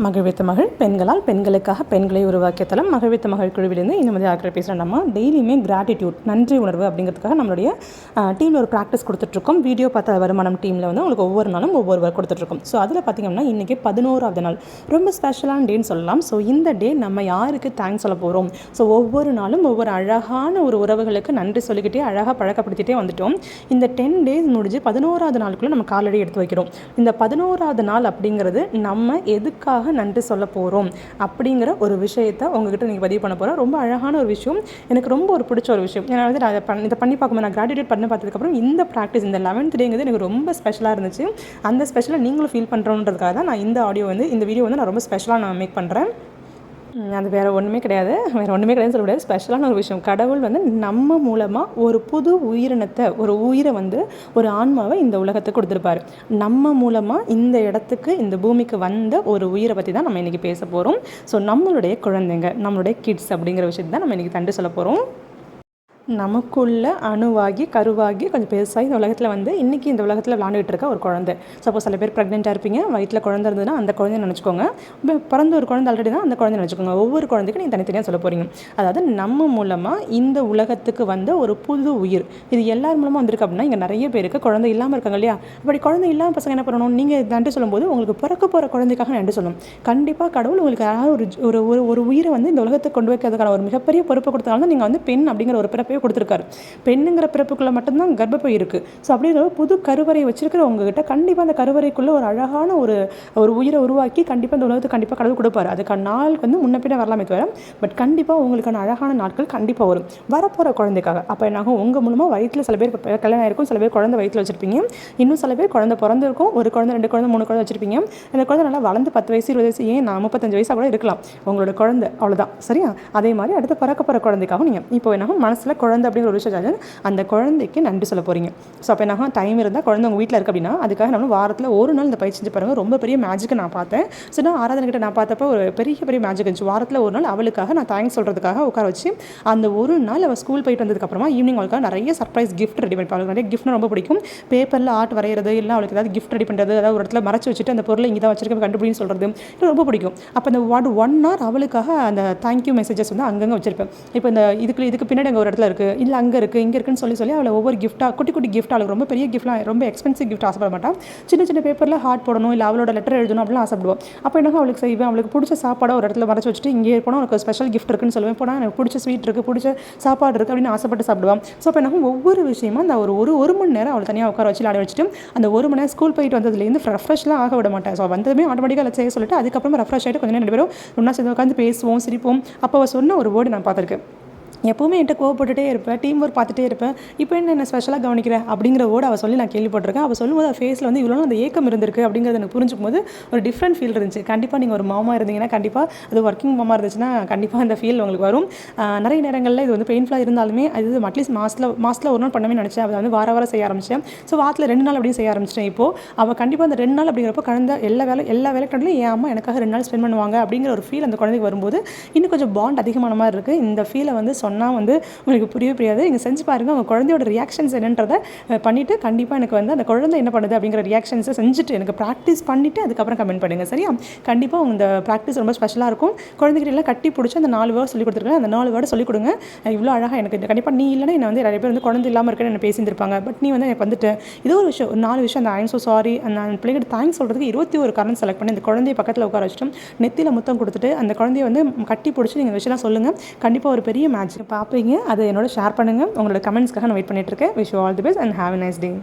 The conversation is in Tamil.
மகிழ்வித்த மகள் பெண்களால் பெண்களுக்காக பெண்களை உருவாக்கிய தளம் மகிழ்வித்த மகள் குழுவிலிருந்து இந்த மாதிரி ஆக்கிற பேசுகிறேன். நம்ம டெய்லியுமே கிராட்டிடியூட் நன்றி உணர்வு அப்படிங்கிறதுக்காக நம்மளுடைய டீமில் ஒரு ப்ராக்டிஸ் கொடுத்துட்ருக்கோம். வீடியோ பார்த்த வருமானம் டீமில் வந்து உங்களுக்கு ஒவ்வொரு நாளும் ஒவ்வொரு ஒர்க் கொடுத்துட்ருக்கோம். ஸோ அதில் பார்த்திங்கன்னா இன்றைக்கி 11வது நாள், ரொம்ப ஸ்பெஷலான டேன்னு சொல்லலாம். ஸோ இந்த டே நம்ம யாருக்கு தேங்க்ஸ் சொல்ல போகிறோம்? ஸோ ஒவ்வொரு நாளும் ஒவ்வொரு அழகான ஒரு உறவுகளுக்கு நன்றி சொல்லிக்கிட்டே அழகாக பழக்கப்படுத்திகிட்டே வந்துட்டோம். இந்த 10 days முடிஞ்சு 11வது நாளுக்குள்ளே நம்ம காலடி எடுத்து வைக்கிறோம். இந்த 11வது நாள் அப்படிங்கிறது நம்ம எதுக்காக நன்றி சொல்ல போகிறோம் அப்படிங்கிற ஒரு விஷயத்தை உங்ககிட்ட நீங்கள் பதிவு பண்ண போகிறோம். ரொம்ப அழகான ஒரு விஷயம், எனக்கு ரொம்ப ஒரு பிடிச்ச ஒரு விஷயம். ஏன்னா வந்து நான் இதை பண்ணி பார்க்கும்போது, நான் கிராட்டிடியூட் பண்ணி பார்த்ததுக்கப்புறம் இந்த ப்ராக்டிஸ், இந்த 11th டேங்கிறது எனக்கு ரொம்ப ஸ்பெஷலாக இருந்துச்சு. அந்த ஸ்பெஷலாக நீங்களும் ஃபீல் பண்ணுறோன்றதுக்காக தான் நான் இந்த வீடியோ வந்து நான் ரொம்ப ஸ்பெஷலாக நான் மேக் பண்ணுறேன். அது வேறு ஒன்றுமே கிடையாதுன்னு சொல்ல முடியாது. ஸ்பெஷலான ஒரு விஷயம், கடவுள் வந்து நம்ம மூலமாக ஒரு புது உயிரினத்தை, ஒரு உயிரை வந்து ஒரு ஆன்மாவை இந்த உலகத்துக்கு கொடுத்துருப்பாரு. நம்ம மூலமாக இந்த இடத்துக்கு, இந்த பூமிக்கு வந்த ஒரு உயிரை பற்றி தான் நம்ம இன்றைக்கி பேச போகிறோம். ஸோ நம்மளுடைய குழந்தைங்க, நம்மளுடைய கிட்ஸ் அப்படிங்கிற விஷயத்தை தான் நம்ம இன்றைக்கி தண்டு சொல்ல போகிறோம். நமக்குள்ளே அணுவாகி கருவாகி கொஞ்சம் பெருசாகி இந்த உலகத்தில் வந்து இன்றைக்கி இந்த உலகத்தில் விளாண்டுகிட்டு இருக்க ஒரு குழந்தை. சப்போஸ் சில பேர் ப்ரெக்னெண்ட்டாக இருப்பீங்க, வயிற்றில் குழந்தை இருந்ததுன்னா அந்த குழந்தைய நினச்சிக்கோங்க. பிறந்த ஒரு குழந்தை ஆல்ரெடி தான், அந்த குழந்தை நினச்சிக்கோங்க. ஒவ்வொரு குழந்தைக்கும் நீங்கள் தனித்தனியாக சொல்ல போகிறீங்க. அதாவது நம்ம மூலமாக இந்த உலகத்துக்கு வந்த ஒரு புது உயிர், இது எல்லார் மூலமாக வந்திருக்கு அப்படின்னா இங்கே நிறைய பேருக்கு குழந்தை இல்லாமல் இருக்காங்க இல்லையா? அப்படி குழந்தை இல்லாமல் பசங்க என்ன பண்ணணும்? நீங்கள் நன்றி சொல்லும்போது உங்களுக்கு பிறக்க போகிற குழந்தைக்காக நன்றி சொல்லணும். கண்டிப்பாக கடவுள் உங்களுக்கு ஒரு ஒரு உயிரை வந்து இந்த உலகத்துக்கு கொண்டு வைக்கிறதுக்கான ஒரு மிகப்பெரிய பொறுப்பை கொடுத்தாலும் நீங்கள் வந்து பெண் அப்படிங்கிற ஒரு பிறப்பையே கொடுத்துருக்காரு. பெண்ணுங்கிற பிறப்புக்குள்ளே மட்டும்தான் கர்ப்பப்பை இருக்குது. ஸோ அப்படிங்கிற புது கருவறை வச்சிருக்கிற உங்ககிட்ட கண்டிப்பாக அந்த கருவறைக்குள்ளே ஒரு அழகான ஒரு உயிரை உருவாக்கி கண்டிப்பாக இந்த உலகத்துக்கு கண்டிப்பாக கடவுள் கொடுப்பாரு. அதுக்கான நாள் வந்து முன்ன பின்ன வரலாமே தவிர, பட் கண்டிப்பாக உங்களுக்கான அழகான நாட்கள் கண்டிப்பாக வரும் வரப்போகிற குழந்தைக்காக. அப்போ என்னாகும், உங்கள் மூலமாக வயிற்றில் சில பேர் கல்யாணம் ஆயிருக்கும், சில பேர் குழந்தை வயிற்றில் வச்சிருப்பீங்க, இன்னும் சில பேர் குழந்தை பிறந்திருக்கும், ஒரு குழந்தை 2 குழந்தை 3 குழந்தை வச்சிருப்பீங்க. அந்த குழந்தை நல்லா வளர்ந்து 10 வயசு 20 வயசு, ஏன் 35 வயசாக கூட இருக்கலாம் உங்களோட குழந்தை, அவ்வளோதான் சரியா? அதே மாதிரி அடுத்து பிறக்க போகிற குழந்தைக்காக நீங்கள் இப்போ என்னாகும், மனசில் குழந்தை அப்படிங்கிற ஒரு விஷயம், அந்த குழந்தைக்கு நன்றி சொல்ல போகிறீங்க. ஸோ அப்போ என்னாகும், டைம் இருந்தால் குழந்தை உங்கள் வீட்டில் இருக்குது அப்படின்னா அதுக்காக நம்ம வாரத்தில் ஒரு நாள் இந்த பயிற்சி செஞ்சு பாருங்கள். ரொம்ப பெரிய மேஜிக்கை நான் பார்த்தேன். ஸோ நான் ஆராதனை கிட்ட நான் பார்த்தப்போ ஒரு பெரிய மேஜிக் இருந்துச்சு. வாரத்தில் ஒரு நாள் அவளுக்காக நான் தேங்க்ஸ் சொல்கிறதுக்காக உட்கார வச்சு, அந்த ஒரு நாள் அவள் ஸ்கூல் போயிட்டு வந்ததுக்கப்புறமா ஈவினிங் அவளுக்காக நிறைய சர்ப்ரைஸ் கிஃப்ட் ரெடி பண்ணி, அவளுக்கு நிறைய கிஃப்ட்னா ரொம்ப பிடிக்கும். பேப்பரில் ஆர்ட் வரைகிறது, இல்லை அவளுக்கு ஏதாவது கிஃப்ட் ரெடி பண்ணுறது, அதாவது ஒரு இடத்துல மறைச்சி வச்சுட்டு அந்த பொருளை இங்கே தான் வச்சிருக்க கண்டுபிடின்னு சொல்கிறது ரொம்ப பிடிக்கும். அப்போ அந்த 1 hour அவளுக்காக அந்த தேங்க்யூ மெசேஜஸ் வந்து அங்கங்கே வச்சிருப்பேன். இப்போ இந்த இதுக்கு பின்னாடி அங்கே ஒரு இடத்துல இருக்குது, இல்லை அங்கே இருக்குது, இங்கே இருக்குன்னு சொல்லி அவளை ஒவ்வொரு கிஃப்ட்டாக, குட்டி கிஃப்ட், அவளுக்கு ரொம்ப பெரிய கிஃப்ட்லாம், ரொம்ப எக்ஸ்பென்சிவ் கிஃப்ட் ஆசைப்பட மாட்டான். சின்ன பேப்பரில் ஹார்ட் போடணும், இல்லை அவளோட லெட்டர் எழுதணும் அப்படிலாம் ஆசைப்படுவோம். அப்போ என்ன அவளுக்கு செய்வேன், அவளுக்கு பிடிச்ச சாப்பாடை ஒரு இடத்துல மறைச்சி வச்சுட்டு, இங்கே போனால் உனக்கு ஸ்பெஷல் கிஃப்ட் இருக்குன்னு சொல்லுவேன். போனால் எனக்கு பிடிச்ச ஸ்வீட் இருக்குது, பிடிச்ச சாப்பாடு இருக்குது அப்படின்னு ஆசைப்பட்டு சாப்பிடுவான். ஸோ அப்போ என்ன ஒவ்வொரு விஷயமும் அந்த ஒரு மணி நேரம் அவளை தனியாக உட்கார வச்சு விளையாட வச்சுட்டு, அந்த 1 மணி நேரம் ஸ்கூல் போயிட்டு வந்ததுலேருந்து ரெஃப்ரெஷ்லாம் ஆக விட மாட்டேன். ஸோ வந்ததுமே ஆட்டோமேட்டிக்காக செய்ய சொல்லிட்டு அதுக்கப்புறம் ரெஃப்ரெஷ் ஆகிட்டு கொஞ்சம் நேரம் 2 பேரும் ஒன்றா சேர்ந்து உட்காந்து பேசுவோம், சிரிப்போம். அப்போ அவள் சொன்ன ஒரு வேர்டு நான் பார்த்துருக்கேன். எப்போவுமே என்கிட்ட கோவப்பட்டுட்டே இருப்பேன், டீம் ஒர்க் பார்த்துட்டே இருப்பேன், இப்போ என்ன ஸ்பெஷலாக கவனிக்கிறேன் அப்படிங்கிற வேர்டு அவள் சொல்லி நான் கேள்விப்பட்டிருக்கேன். அவள் சொல்லும்போது அவள் ஃபேஸில் வந்து இவ்வளோ அந்த ஏக்கம் இருந்திருக்கு அப்படிங்கிறது எனக்கு புரிஞ்சுக்கும் போது ஒரு டிஃப்ரெண்ட் ஃபீல் இருந்துச்சு. கண்டிப்பாக நீங்கள் ஒரு மாமா இருந்தீங்கன்னா, கண்டிப்பாக அது ஒர்க்கிங் மாமா இருந்துச்சுன்னா கண்டிப்பாக அந்த ஃபீல் உங்களுக்கு வரும். நிறைய நேரங்களில் இது வந்து பெயின்ஃபுல்லாக இருந்தாலுமே அது அட்லீஸ்ட் மாதத்தில் ஒரு நாள் பண்ணவே நினச்சேன். அதை வந்து வாரம் செய்ய ஆரம்பித்தேன். ஸோ வாரத்தில் 2 நாள் அப்படியே செய்ய ஆரம்பிச்சிட்டேன். இப்போது அவள் கண்டிப்பாக அந்த 2 நாள் அப்படிங்கிறப்போ கடந்த எல்லா வேலைக்காட்டிலும் என் அம்மா எனக்காக 2 நாள் ஸ்பெண்ட் பண்ணுவாங்க அப்படிங்கிற ஒரு ஃபீல் அந்த குழந்தைக்கு வரும்போது இன்னும் கொஞ்சம் பாண்ட் அதிகமான மாதிரி இருக்குது. இந்த ஃபீலை வந்து சொன்னால் வந்து உங்களுக்கு புரியாது. நீங்கள் செஞ்சு பாருங்கள், உங்கள் குழந்தையோட ரியாக்ஷன்ஸ் என்னன்றதை பண்ணிவிட்டு கண்டிப்பாக எனக்கு வந்து அந்த குழந்தை என்ன பண்ணுது அப்படிங்கிற ரியாக்ஷன்ஸை செஞ்சுட்டு எனக்கு ப்ராக்டிஸ் பண்ணிவிட்டு அதுக்கப்புறம் கமெண்ட் பண்ணுங்கள் சரியா? கண்டிப்பாக இந்த ப்ராக்டிஸ் ரொம்ப ஸ்பெஷலாக இருக்கும். குழந்தைகிட்ட எல்லாம் கட்டி பிடிச்சி அந்த 4 வேர்டு சொல்லி கொடுத்துருக்கேன். அந்த 4 வேர்டு சொல்லிக் கொடுங்க. இவ்வளோ அழகாக எனக்கு கண்டிப்பாக நீ இல்லைன்னா என்ன வந்து நிறைய பேர் வந்து குழந்தை இல்லாமல் இருக்கேன்னு என்ன பேசியிருப்பாங்க. பட் நீ வந்து எனக்கு வந்துட்டு இது ஒரு விஷயம், 4 விஷயம், அந்த ஐம் ஸோ சாரி, அந்த பிள்ளைகிட்ட தேங்க்ஸ் சொல்கிறதுக்கு 21 காரணம் செலக்ட் பண்ணி அந்த குழந்தைய பக்கத்தில் உட்கார வச்சுட்டு நெத்தியில் முத்தம் கொடுத்துட்டு அந்த குழந்தைய வந்து கட்டி பிடிச்சி நீங்கள் விஷயம்லாம் சொல்லுங்கள். கண்டிப்பாக ஒரு பெரிய மேட்ச் பார்ப்பீங்க. அதை என்னோட ஷேர் பண்ணுங்கள். உங்களோட கமெண்ட்ஸ்க்காக நான் வெயிட் பண்ணிட்டு இருக்கேன். Wish you all the best and have a nice day.